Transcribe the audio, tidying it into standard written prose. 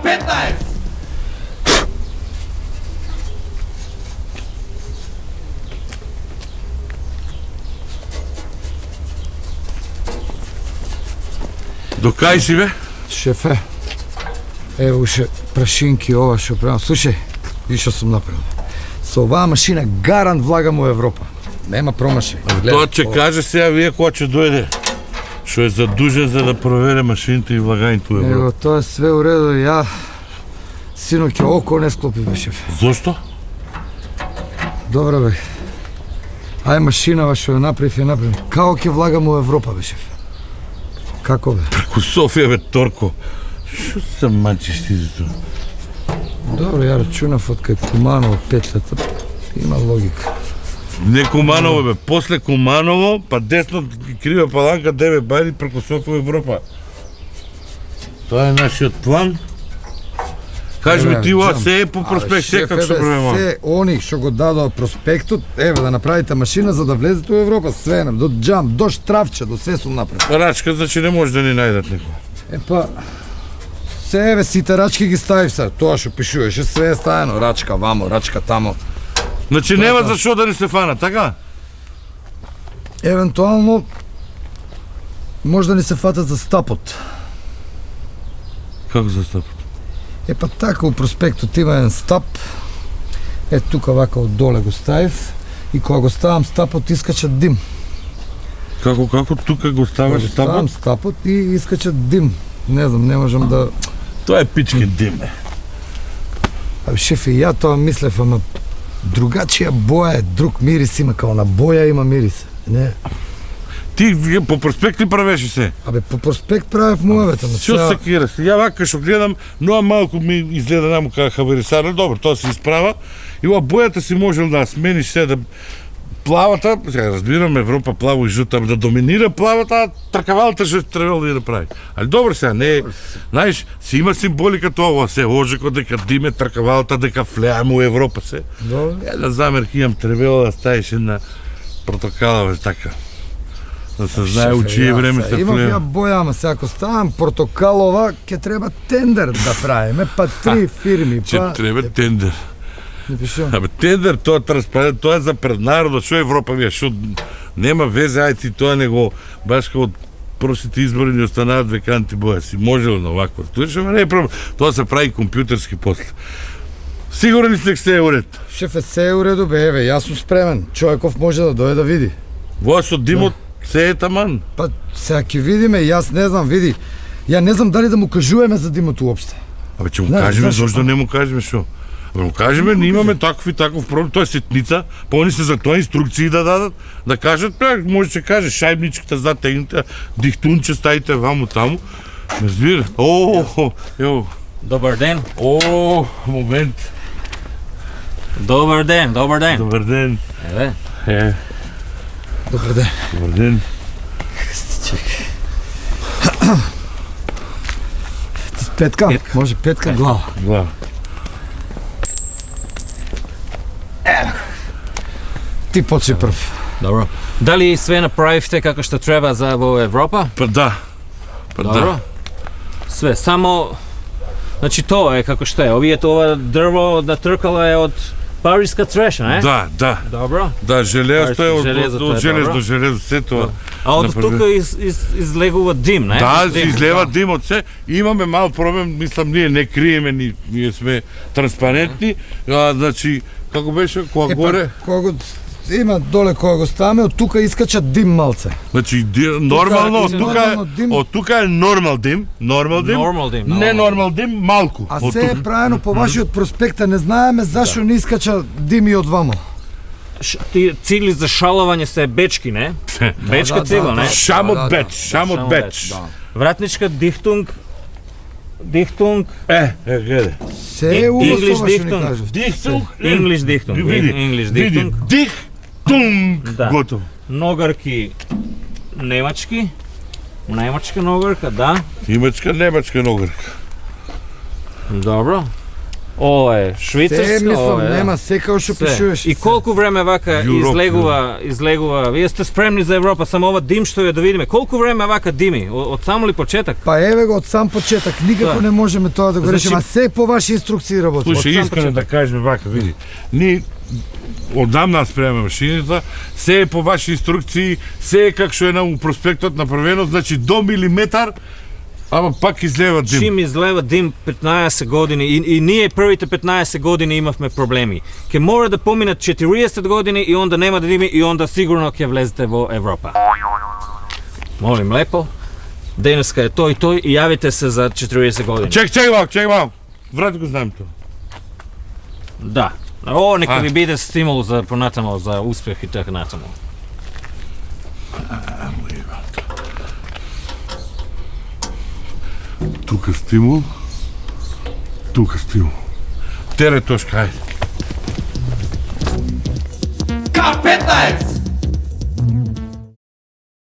15! До кај си, бе? Шефе, ево уште прашинки ова што правам. Слушај, и што сум направил. Со оваа машина гарант влагам во Европа. Нема промашај. Тоа ќе каже сега вие кога ќе дојде. Што е задужен за да провере машините и влагањето во Европа. Ево, тоа е све уредо. Ја синоќа око не склопи, бе, шеф. Зошто? Добро, бе. Ај машинава што ја направив. Како ќе влагам во Европа, бе, шеф? Како, бе? Преку Софија, бе, Торко. Што се мачиш ти за тоа? Добро, ја рачунав од кај Куманово петлята. Има логика. Не Куманово, бе. После Куманово, па десно крива паланка, деве бајди преку Софија Европа. Тоа е нашиот план. Кажи ми ти ова се е по проспект, се како што правиме. Се они што го дадоа проспектот, еве да направите машина за да влезете во Европа, све до џам, до штрафче, до све сум направил. Рачка, значи не може да ни најдат никој. Епа, се еве сите рачки ги ставив се, тоа што пишуваше, све е ставено, рачка вамо, рачка тамо. Значи нема за што да ни се фана, така? Евентуално може да ни се фатат за стапот. Како за стапот? Епа така у проспектот има еден стап. Е тука вака од доле го ставив и кога го ставам стапот искача дим. Како тука го ставаш стапот? Ставам стапот и искача дим. Не знам, не можам да... Тоа е пички дим, бе. Абе шефе, ја тоа мислев, ама другачија боја е, друг мирис има, као на боја има мирис. Не. Ти по проспект ли правеше се? Абе по проспект правев муавета, но Што се кира се? Ја вака што гледам, но малку ми изгледа наму како хаварисар, добро, тоа се исправа. И ова бојата си можел да смениш се да плавата, сега разбирам Европа плаво и жута, да доминира плавата, тркавалата што требало да прави. Али добро сега, не, знаеш, си има символика тоа, се ожеко дека диме тркавалата, дека влеаме у Европа се. Добро. Една замерка имам, требало да ставиш една протокала, така. Да се знае у чие време се Имам ја влеме. боја, ама сега ако ставам портокалова, ќе треба тендер да правиме, па 3 фирми, Че па... треба тендер. Не пишувам. Абе тендер, тоа транспарент, тоа е за пред народот, што Европа вие, што нема везе, ај ти тоа него баш како од прошлите избори ни останаат веканти боја, си можело на овакво. Тоа што не е проблем, тоа се прави компјутерски после. Сигурен сте се е уред. Шефе, се е уреду, бе, еве, јас сум спремен. Човеков може да дојде да види. Во со димот се е таман. Па сега ќе видиме, јас не знам, види. Ја не знам дали да му кажуваме за димот уопште. Абе ќе му Знаеш, кажеме, зашто? зошто не му кажеме што? Абе му кажеме, ние имаме таков проблем, тоа е ситница, па они се за тоа инструкции да дадат, да кажат, може ќе каже шајбничката за тегните, дихтунче ставите ваму таму. Ме разбира. Ево. Добар ден. Момент. Добар ден, добар ден. Добар ден. Еве. Добар ден. Добар ден. Петка? Може петка глава. Глава. Ти почни прв. Добро. Дали све направивте како што треба за во Европа? Па да. Добро. Све, само значи тоа е како што е. Овие ова дрво на тркала е од париска треша, не? Да. Добро. Да, железото е Железото од е желез добро. до желез, се тоа. А од Направи- тука излегува дим, не? Да, се Дим, излева да. дим од се. Имаме мал проблем, мислам, ние не криеме, ние сме транспарентни. Значи, како беше, кога горе? Кога го има доле кога го ставаме, од тука искача дим малце. Значи, нормално, нормално дим. од тука е нормал дим, Нормал дим. не нормал дим, малку. А Од се е правено по вашиот проспекта, не знаеме зашо не искача дим и од вамо. Ти цигли за шалување се бечки, не? Бечка цигла, не? Шамот беч. Вратничка дихтунг. Гледе. Се е убаво English што ни дихтунг. кажеш. Дихтунг. English дихтунг. English дихтунг. Дихтунг. Да. Готово. Ногарки немачки. Немачка ногарка, да. Немачка ногарка. Добро. Ова е швицарско, мислам, ова е, нема се како што Све. пишуваш. И колку време вака Европа, излегува, вие сте спремни за Европа, само ова дим што ја да видиме. Колку време вака дими? Од само ли почеток? Па еве го од сам почеток, никако Да. не можеме тоа да го Значи- решиме, а се по ваши инструкции работи. Слушай, сам искрено почеток. да кажеме вака, види. Ние одамна спремаме машината, се е по ваши инструкции, се е како што е на проспектот направено, значи до милиметар, ама пак излева дим. Чим излева дим 15 години и ние првите 15 години имавме проблеми. Ке мора да поминат 40 години и онда нема да дими и онда сигурно ќе влезете во Европа. Молим лепо. Денеска е тој и јавите се за 40 години. Чек малку. Врати го знаем тоа. Да. О, нека А. ви биде стимул за понатамо, за успех и така натамо. Тука стимул. Тере тошка, ајде. К15!